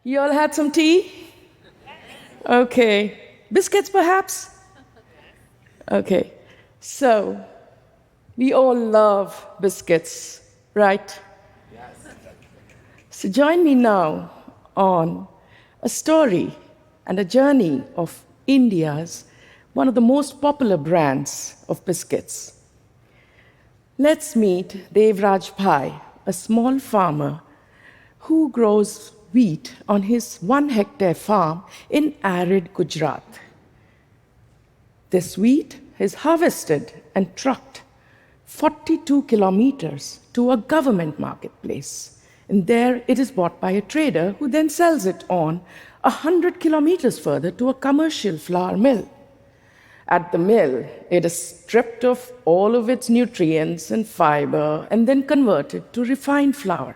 You all had some tea? Okay. Biscuits, perhaps? Okay. So, we all love biscuits, right? So, join me now on a story and a journey of India's one of the most popular brands of biscuits. Let's meet Devraj Bhai, a small farmer who grows wheat on his 1-hectare farm in arid Gujarat. This wheat is harvested and trucked 42 kilometers to a government marketplace. And there it is bought by a trader who then sells it on 100 kilometers further to a commercial flour mill. At the mill, it is stripped of all of its nutrients and fiber and then converted to refined flour.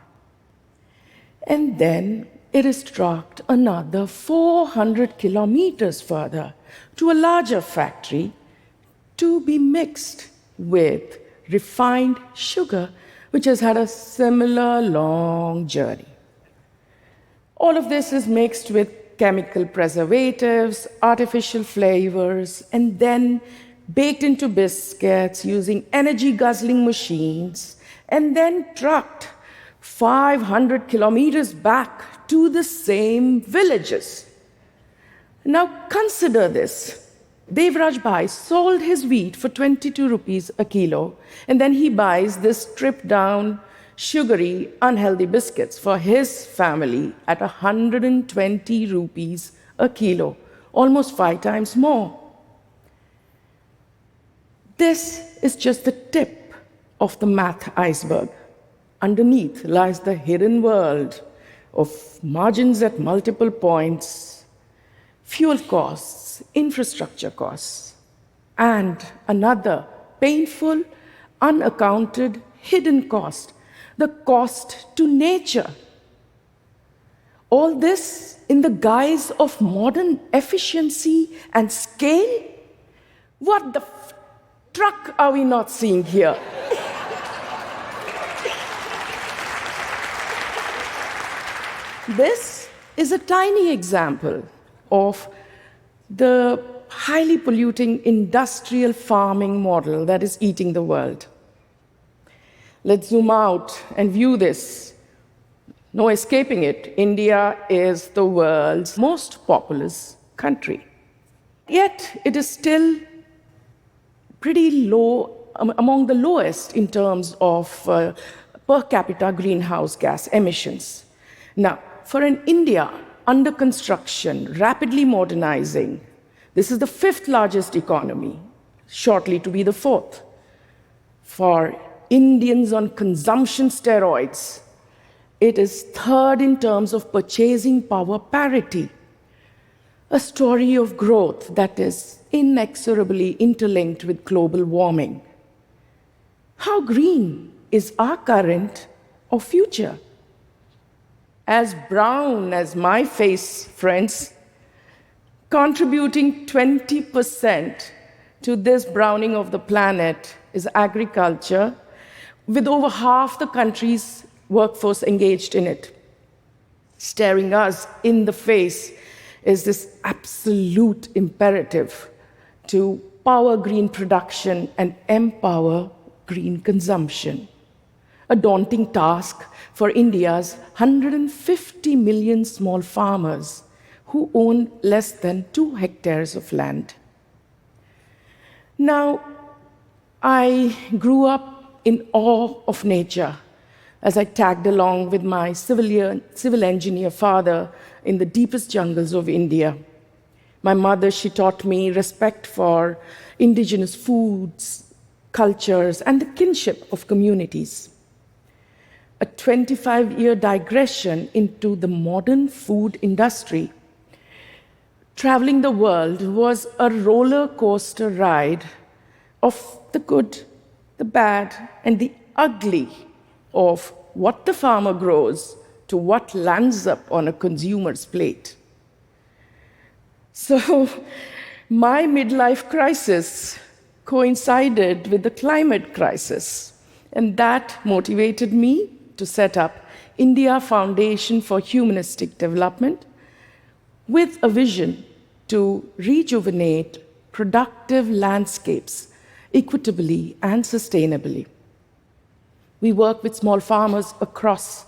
And then it is trucked another 400 kilometers further to a larger factory to be mixed with refined sugar, which has had a similar long journey. All of this is mixed with chemical preservatives, artificial flavors, and then baked into biscuits using energy-guzzling machines, and then trucked 500 kilometers back to the same villages. Now consider this. Devraj Bhai sold his wheat for 22 rupees a kilo, and then he buys this stripped-down, sugary, unhealthy biscuits for his family at 120 rupees a kilo, almost 5 times more. This is just the tip of the math iceberg. Underneath lies the hidden world of margins at multiple points, fuel costs, infrastructure costs, and another painful, unaccounted, hidden cost, the cost to nature. All this in the guise of modern efficiency and scale? What the truck are we not seeing here? This is a tiny example of the highly polluting industrial farming model that is eating the world. Let's zoom out and view this. No escaping it. India is the world's most populous country. Yet it is still pretty low, among the lowest in terms of per capita greenhouse gas emissions. Now, for an India under construction, rapidly modernizing, this is the 5th largest economy, shortly to be the 4th. For Indians on consumption steroids, it is 3rd in terms of purchasing power parity. A story of growth that is inexorably interlinked with global warming. How green is our current or future? As brown as my face, friends, contributing 20% to this browning of the planet is agriculture, with over half the country's workforce engaged in it. Staring us in the face is this absolute imperative to power green production and empower green consumption. A daunting task for India's 150 million small farmers who own less than 2 hectares of land. Now, I grew up in awe of nature as I tagged along with my civil engineer father in the deepest jungles of India. My mother, she taught me respect for indigenous foods, cultures, and the kinship of communities. A 25-year digression into the modern food industry. Traveling the world was a roller coaster ride of the good, the bad, and the ugly of what the farmer grows to what lands up on a consumer's plate. So, my midlife crisis coincided with the climate crisis, and that motivated me to set up India Foundation for Humanistic Development, with a vision to rejuvenate productive landscapes equitably and sustainably. We work with small farmers across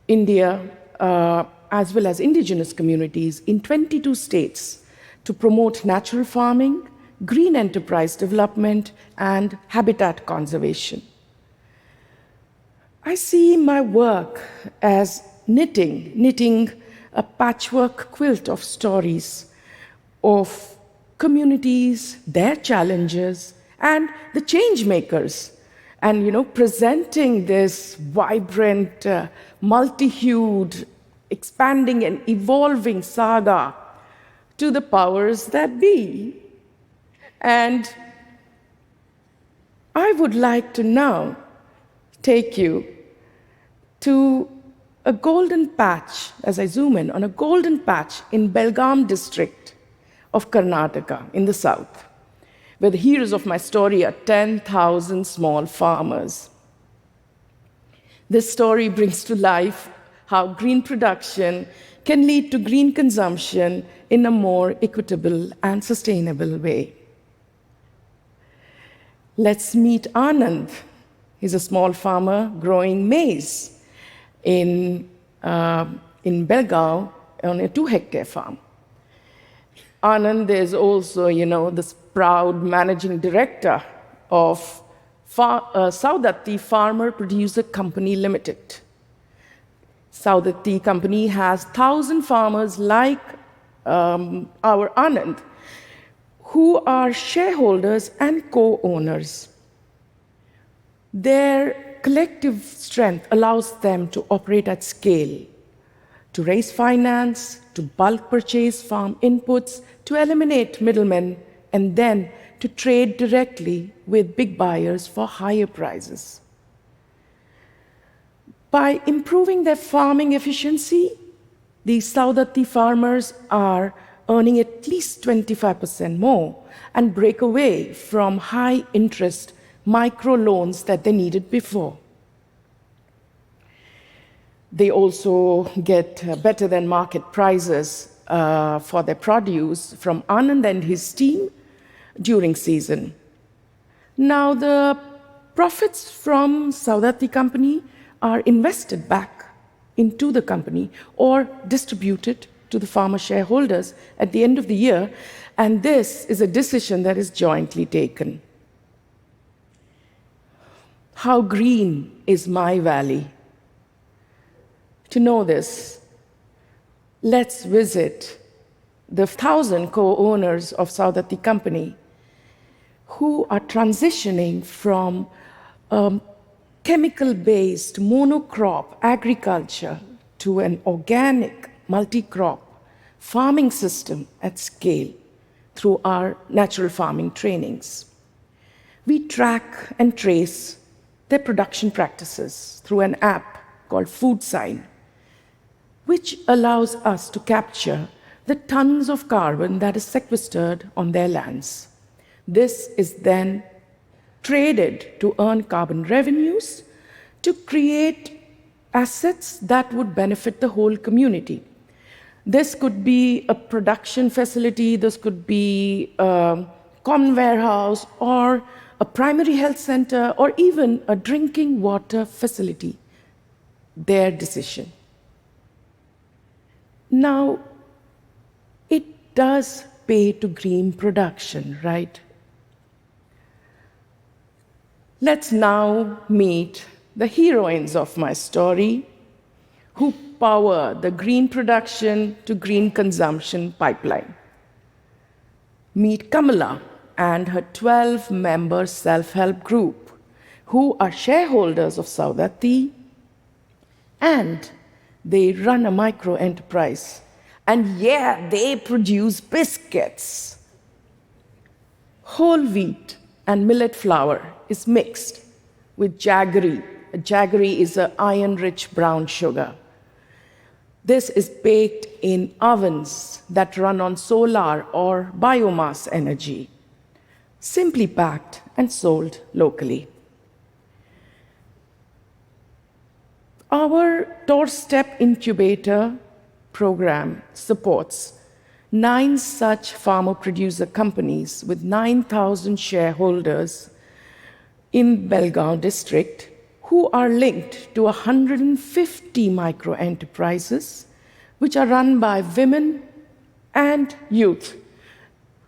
India, as well as indigenous communities in 22 states to promote natural farming, green enterprise development, and habitat conservation. I see my work as knitting a patchwork quilt of stories of communities, their challenges, and the change makers. And presenting this vibrant, multi-hued, expanding and evolving saga to the powers that be. And I would like to now take you to a golden patch, as I zoom in, on a golden patch in Belgaum district of Karnataka in the south, where the heroes of my story are 10,000 small farmers. This story brings to life how green production can lead to green consumption in a more equitable and sustainable way. Let's meet Anand. He's a small farmer growing maize in Belgaum on a 2-hectare farm. Anand is also, this proud managing director of Saudatti Farmer Producer Company Limited. Saudatti Company has 1,000 farmers like our Anand, who are shareholders and co-owners. Their collective strength allows them to operate at scale, to raise finance, to bulk purchase farm inputs, to eliminate middlemen, and then to trade directly with big buyers for higher prices. By improving their farming efficiency, these Saudatti farmers are earning at least 25% more and break away from high-interest microloans that they needed before. They also get better than market prices for their produce from Anand and his team during season. Now, the profits from Saudatti Company are invested back into the company or distributed to the farmer shareholders at the end of the year, and this is a decision that is jointly taken. How green is my valley? To know this, let's visit the 1,000 co-owners of Saudatti Company who are transitioning from chemical-based monocrop agriculture to an organic multi-crop farming system at scale through our natural farming trainings. We track and trace their production practices through an app called Food Sign, which allows us to capture the tons of carbon that is sequestered on their lands. This is then traded to earn carbon revenues to create assets that would benefit the whole community. This could be a production facility, this could be a common warehouse, or a primary health center, or even a drinking water facility. Their decision. Now, it does pay to green production, right? Let's now meet the heroines of my story who power the green production to green consumption pipeline. Meet Kamala and her 12-member self-help group, who are shareholders of Saudatti, and they run a micro-enterprise. And yeah, they produce biscuits. Whole wheat and millet flour is mixed with jaggery. Jaggery is an iron-rich brown sugar. This is baked in ovens that run on solar or biomass energy, simply packed and sold locally. Our Doorstep Incubator program supports 9 such farmer-producer companies with 9,000 shareholders in Belgaum district who are linked to 150 microenterprises which are run by women and youth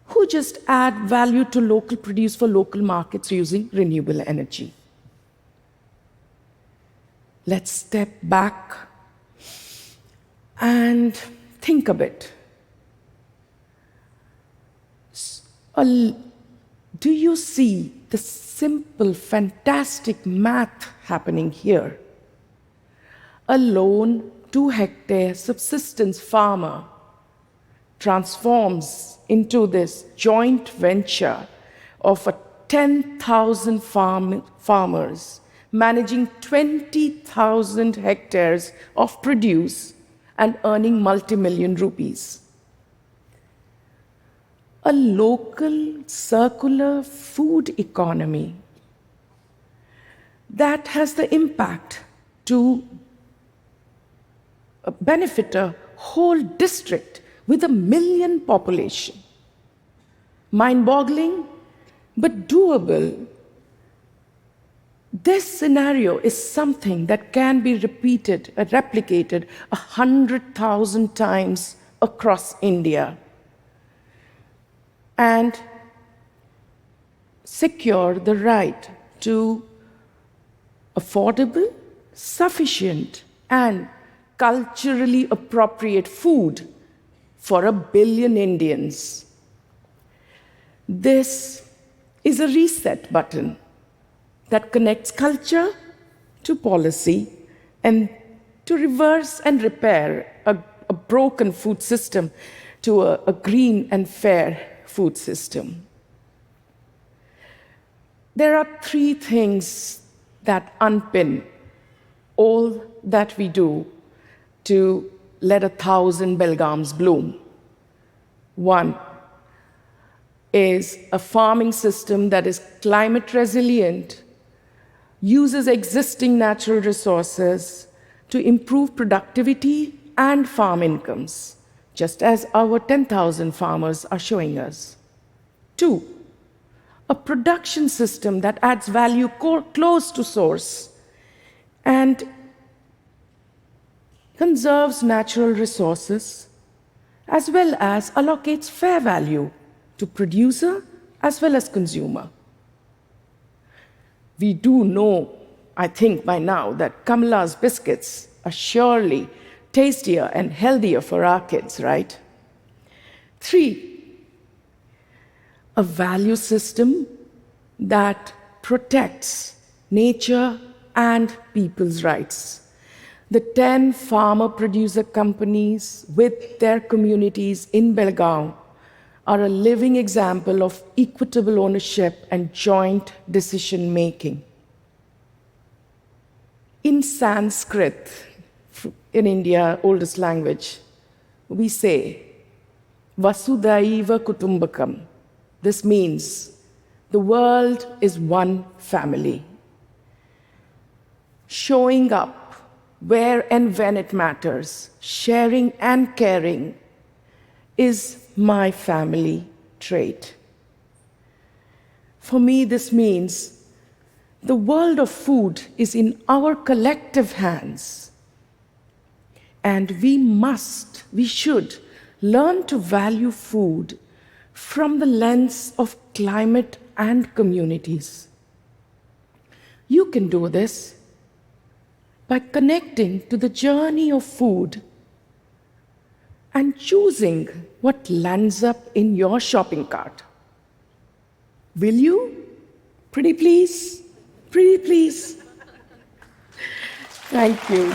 who just add value to local produce for local markets using renewable energy. Let's step back and think a bit. Do you see the simple, fantastic math happening here? A lone 2-hectare subsistence farmer transforms into this joint venture of 10,000 farmers managing 20,000 hectares of produce and earning multi-million rupees. A local circular food economy that has the impact to benefit a whole district with 1 million population. Mind-boggling, but doable. This scenario is something that can be replicated 100,000 times across India and secure the right to affordable, sufficient, and culturally appropriate food for 1 billion Indians. This is a reset button that connects culture to policy and to reverse and repair a broken food system to a green and fair food system. There are 3 things that unpin all that we do to let 1,000 Belgaums bloom. 1 is a farming system that is climate resilient, uses existing natural resources to improve productivity and farm incomes, just as our 10,000 farmers are showing us. 2, a production system that adds value close to source and conserves natural resources, as well as allocates fair value to producer as well as consumer. We do know, I think by now, that Kamala's biscuits are surely tastier and healthier for our kids, right? 3, a value system that protects nature and people's rights. The 10 farmer-producer companies with their communities in Belgaum are a living example of equitable ownership and joint decision-making. In Sanskrit, in India, oldest language, we say, Vasudhaiva Kutumbakam. This means the world is one family. Showing up where and when it matters, sharing and caring is my family trait. For me, this means the world of food is in our collective hands. And we should learn to value food from the lens of climate and communities. You can do this by connecting to the journey of food and choosing what lands up in your shopping cart. Will you? Pretty please? Pretty please? Thank you.